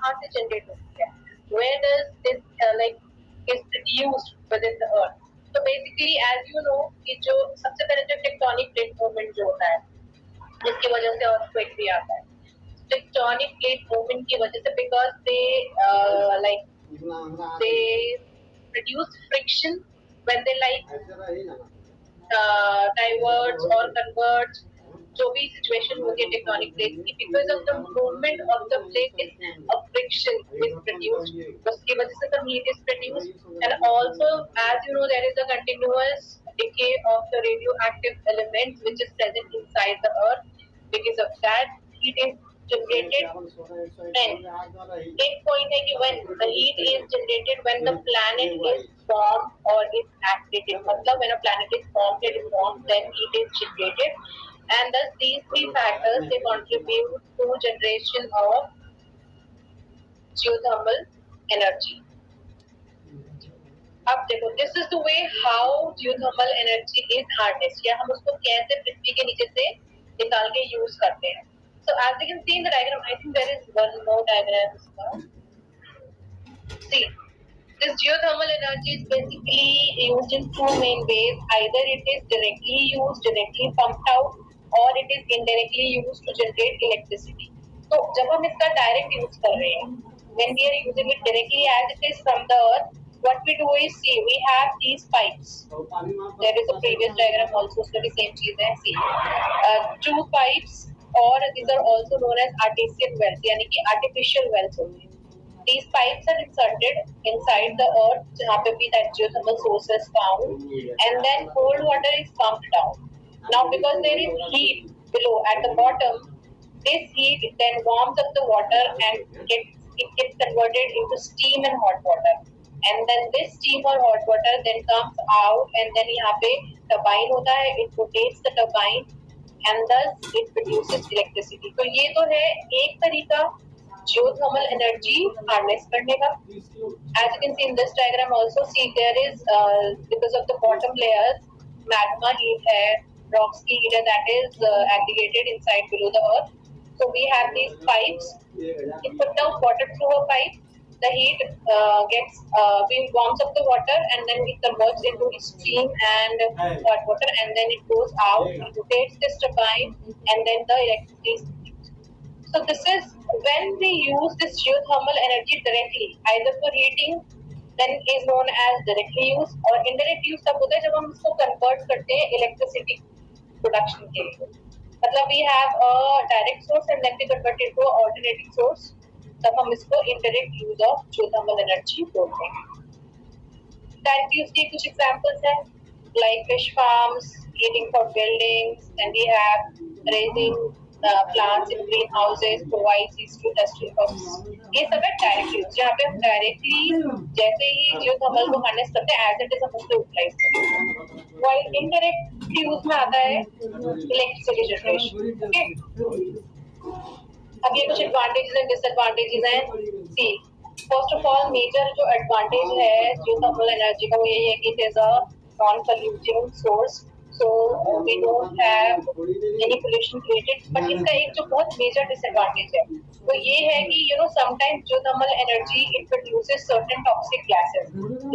कहाँ से जनरेट होती है, where does this is produced within the earth. तो बेसिकली एज यू नो कि जो सबसे पहले जो टेक्टोनिक प्लेट मूवमेंट जो होता है जिसकी वजह से अर्थक्वेक भी आता है, टेक्टोनिक प्लेट मूवमेंट की वजह से, because they produce friction when they diverge or converge, जो भी सिचुएशन होती है टेक्टोनिक प्लेट्स की, because of the movement of the plate a friction is produced, उसकी वजह से the heat is produced. And also as you know there is a continuous decay of the radioactive elements which is present inside the earth. Because of that, heat is generated. And एक point है कि when the heat is generated when the planet is formed or is activated, मतलब when a planet is formed, it is formed, then heat is generated. And thus these three factors they contribute to generation of geothermal energy. अब देखो, this is the way how geothermal energy is harnessed, या हम उसको कैसे पृथ्वी के नीचे से निकाल के यूज करते हैं. So as you can see in the diagram, I think there is one more diagram. See, this geothermal energy is basically used in two main ways. Either it is directly used, directly pumped out, or it is indirectly used to generate electricity. तो जब हम इसका direct use कर रहे हैं, when we are using it directly as it is from the earth, what we do is, see, we have these pipes. There is a previous diagram also, so the same चीज है. See, two pipes, or these are also known as artesian wells, यानी कि artificial wells होते हैं. These pipes are inserted inside the earth, जहाँ पे भी that geothermal source is found, and then cold water is pumped down. Now, because there is heat below at the bottom, this heat then warms up the water and it gets converted into steam and hot water. And then this steam or hot water then comes out, and then यहाँ पे turbine होता है, it rotates the turbine, and thus it produces electricity. तो ये तो है एक तरीका geothermal energy harness करने का. As you can see in this diagram also, see there is because of the bottom layers, magma heat है, rocks की heat है, that is aggregated inside below the earth. So we have these pipes. We put down water through a pipe. The heat we warms up the water, and then it converts into steam and hot water, and then it goes out, it rotates this turbine, and then the electricity is produced. So this is when we use this geothermal energy directly, either for heating, then is known as directly use, or indirect use तब होता है जब हम इसको convert करते हैं electricity production के लिए. मतलब we have a direct source and then we convert it to alternating source, तब हम इसको indirect use of geothermal energy बोलते हैं. Direct use के कुछ examples हैं, like fish farms, heating for buildings, and we have raising plants in greenhouses, provides these to industrial purposes. ये सब है direct use, जहाँ पे हम directly जैसे ही geothermal को harness करते हैं as it is हम उसको utilize करते हैं. While indirect use में आता है electricity generation. Okay? अब ये कुछ advantages and disadvantages हैं. See, first of all, major जो advantage है geothermal energy का वो यही है कि it is a non-polluting source. So we don't have any pollution created. But इसका एक जो बहुत major disadvantage है वो ये है कि sometimes geothermal energy it produces certain toxic gases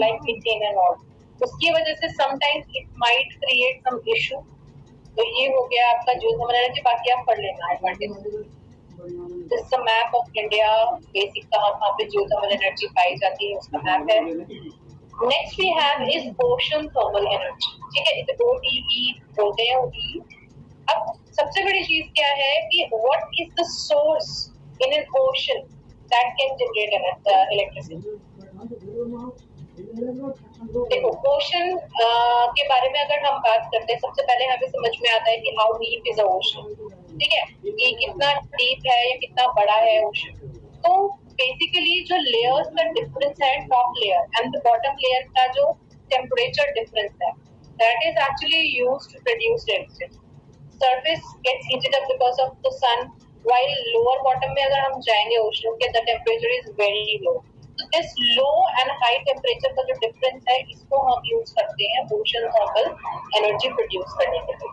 like methane and all. उसकी वजह से sometimes it might create some issue. तो ये हो गया आपका geothermal energy. बाकी आप पढ़ लेना advantage. This is a map of India. Basic कहाँ पे geothermal energy पाई जाती है उसका map है. Next we have is ocean thermal energy. ठीक है, इसे OTE बोलते हैं. OTE. अब सबसे बड़ी चीज क्या है कि what is the source in an ocean that can generate electricity? देखो, ocean के बारे में अगर हम बात करते हैं, सबसे पहले हमें समझ में आता है कि how deep is the ocean. ठीक है, कि कितना deep है या कितना बड़ा है ocean. तो बेसिकली जो लेयर्स का डिफरेंस है, top layer and the bottom layer का जो टेम्परेचर डिफरेंस है, that is actually used to produce electricity. Surface gets heated up because of the sun, while lower bottom में अगर हम जाएंगे ओशन के, the temperature is very low. तो this low and high temperature का जो difference है, इसको हम यूज करते हैं ओशन थर्मल एनर्जी प्रोड्यूस करने के लिए.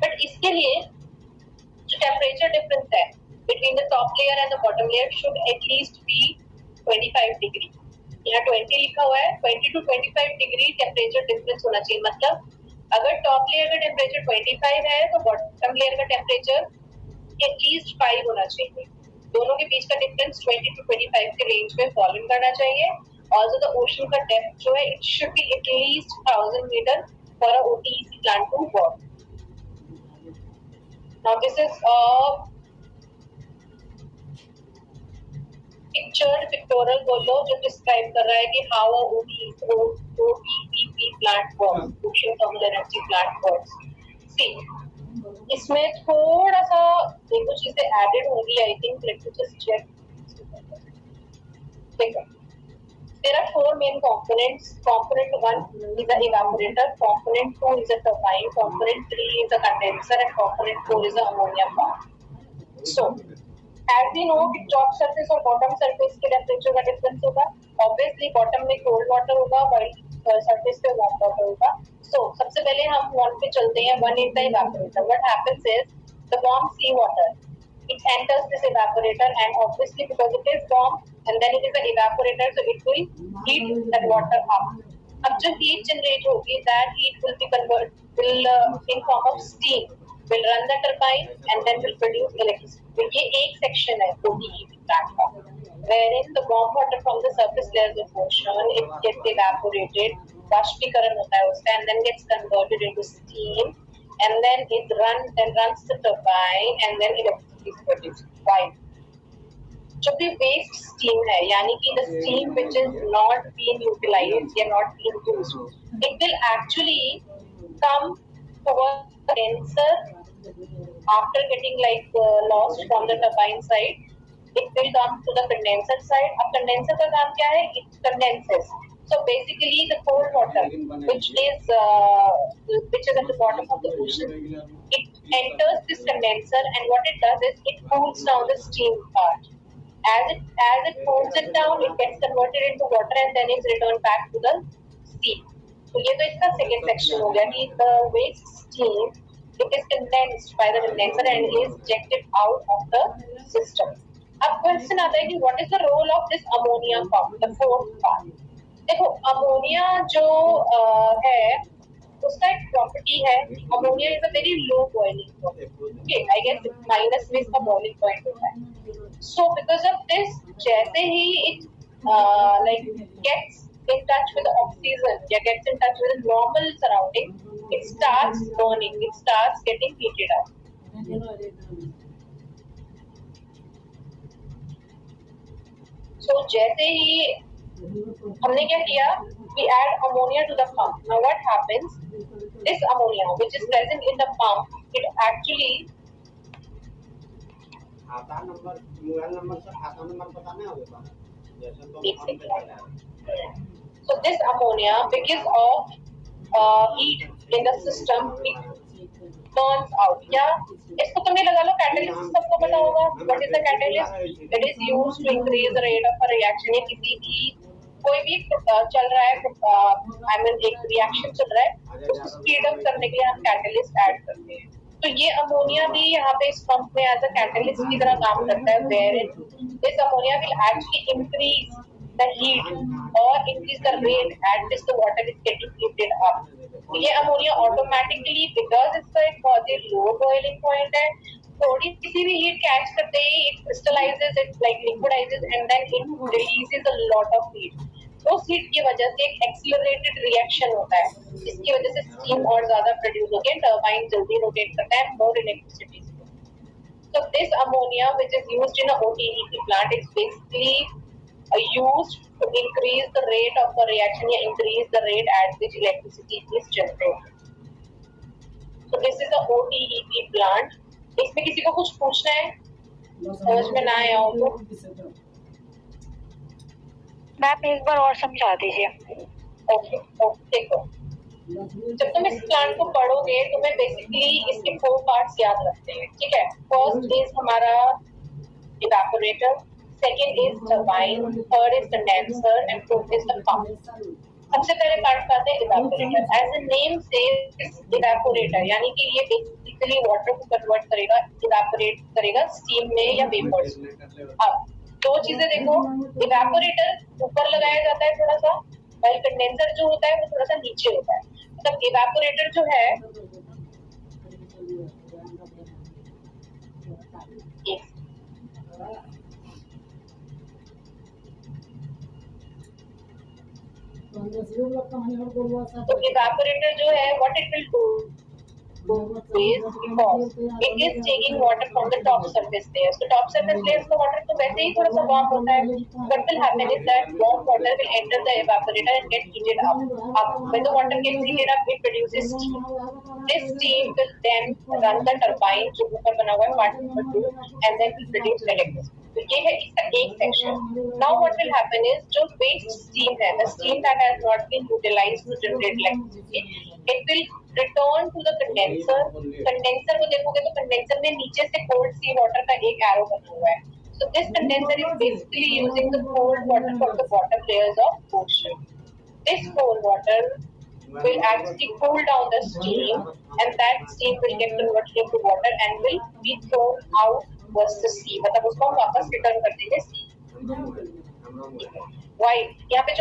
बट इसके लिए जो टेम्परेचर डिफरेंस है between the top layer and the bottom layer should at least be 25 degree. यहाँ 20 लिखा हुआ है, 20 to 25 डिग्री टेम्परेचर डिफरेंस होना चाहिए। मतलब अगर टॉप लेयर का टेम्परेचर 25 है तो बॉटम लेयर का टेम्परेचर एटलीस्ट 5 होना चाहिए। दोनों के बीच का डिफरेंस 20 to 25 के रेंज में फॉलो करना चाहिए। ऑल्सो द ओशन का डेप्थ जो है it should be at least 1000 metre for a OTEC plant to work. Now this is a pictured pictorial बोलो जो डिस्क्राइब कर रहा है कि how a OTEP plant works, ocean thermal energy plant works. See, इसमें थोड़ा सा देखो चीजें एडेड होंगी I think, let me just check. देखो there are four main components. Component 1 is the evaporator, component 2 is a turbine, component 3 is a condenser, and component 4 is the ammonia pump. So as we know कि top surface और bottom surface के temperature का difference होगा। Obviously bottom में cold water होगा while surface पे warm water होगा। So सबसे पहले हम one पे चलते हैं। One is the evaporator. What happens is the warm sea water it enters this evaporator, and obviously because it is warm and then it is an evaporator, so it will heat that water up. अब जो heat generate होगी that heat will be converted in form of steam, will run the turbine and then will produce electricity. तो ये एक section है OTEP plant का, wherein the warm water from the surface layers of ocean it gets evaporated, बाष्पीकरण होता है उसका, and then gets converted into steam, and then it runs the turbine, and then electricity is produced. Why? जो भी waste steam है, यानी कि the steam which is not being utilized या not being used, it will actually come towards the condenser after getting lost from the turbine side. It will come to the condenser side. अब condenser का काम क्या है? It condenses. So basically the cold water which is at the bottom of the ocean, it enters this condenser, and what it does is it cools down the steam part. As it cools it down, it gets converted into water and then is returned back to the sea. तो ये तो इसका second section हो गया कि the waste steam it is condensed by the condenser and is ejected out of the system. अब question आता है कि what is the role of this ammonia pump, the fourth part. देखो अमोनिया जो है उसका एक प्रॉपर्टी है, ammonia is a very low boiling point. Okay, I guess minus में इसका बॉइलिंग पॉइंट होता है। सो बिकॉज ऑफ दिस जैसे ही it gets in touch with the oxygen, gets in touch with the normal surrounding, it starts burning, it starts getting heated up. So जैसे ही हमने क्या किया, we add ammonia to the pump. Now what happens? This ammonia which is present in the pump, it actually खाता number mobile number से खाता number बताना होगा जैसे तो। So this ammonia because of heat in the system it burns out. या इसको तुमने लगा लो catalyst, सबको पता होगा what is the catalyst? It is used to increase the rate of a reaction. ये किसी भी कोई भी चल रहा है, I mean एक reaction चल रहा है, उसको speed up करने के लिए हम catalyst add करते हैं। तो ये अमोनिया भी यहाँ पे इस पंप में एज अ कैटलिस्ट की तरह काम करता है, wherein this ammonia will actually increase the heat or increase the rate at which the water is getting heated up. ये अमोनिया ऑटोमेटिकली बिकॉज इसका एक बहुत ही लो बॉइलिंग पॉइंट है, थोड़ी किसी भी हीट कैच करते ही it crystallises, it liquidises and then it releases a lot of heat. उस हीट की वजह से एक एक्सीलरेटेड रिएक्शन होता है जिसकी वजह से स्टीम और ज्यादा प्रोड्यूस होती है, टरबाइन जल्दी रोटेट करता है, मोर electricity. So this ammonia which is used in a OTEP plant is basically used to increase the rate of the reaction या increase the rate at which electricity is generated. So this is a OTEP plant. इसमें किसी को कुछ पूछना है, समझ में ना आया हो तो मैम एक बार और समझा दीजिए। ओके देखो, जब तुम इस प्लांट को पढ़ोगे तुम्हें बेसिकली इसके 4 पार्ट्स याद रखते हैं, ठीक है। फर्स्ट इज हमारा evaporator, second is turbine, third is condenser and fourth is the pump. सबसे पहले पार्ट का है evaporator. As a name says evaporator, यानी कि ये बेसिकली बेसिकली वाटर को कन्वर्ट करेगा, इवेपोरेट करेगा स्टीम में या वेपर्स। अब दो चीजें देखो, इवेपोरेटर ऊपर लगाया जाता है थोड़ा सा, और कंडेंसर जो होता है वो थोड़ा सा नीचे होता है। मतलब इवेपोरेटर जो है तो इवेपोरेटर जो है what it will do is because it is taking water from the top surface layers. So top surface layers का water तो वैसे ही थोड़ा सा warm होता है. What will happen is that warm water will enter the evaporator and get heated up. When the water gets heated up, it produces steam. This steam will then run the turbine जो ऊपर बना हुआ है part number 2 and then will produce electricity. तो ये है इसका एक section. Now what will happen is जो waste steam है, the steam that has not been utilized to generate electricity, it will return to the condenser. Condenser को देखोगे तो condenser में नीचे से cold sea water का एक arrow बना हुआ है. So this condenser is basically using the cold water from the bottom layers of ocean. This cold water will actually cool down the steam, and that steam will get converted into water and will be thrown out towards the sea. मतलब उसको हम वापस return कर देंगे sea. Why? यहाँ पे जो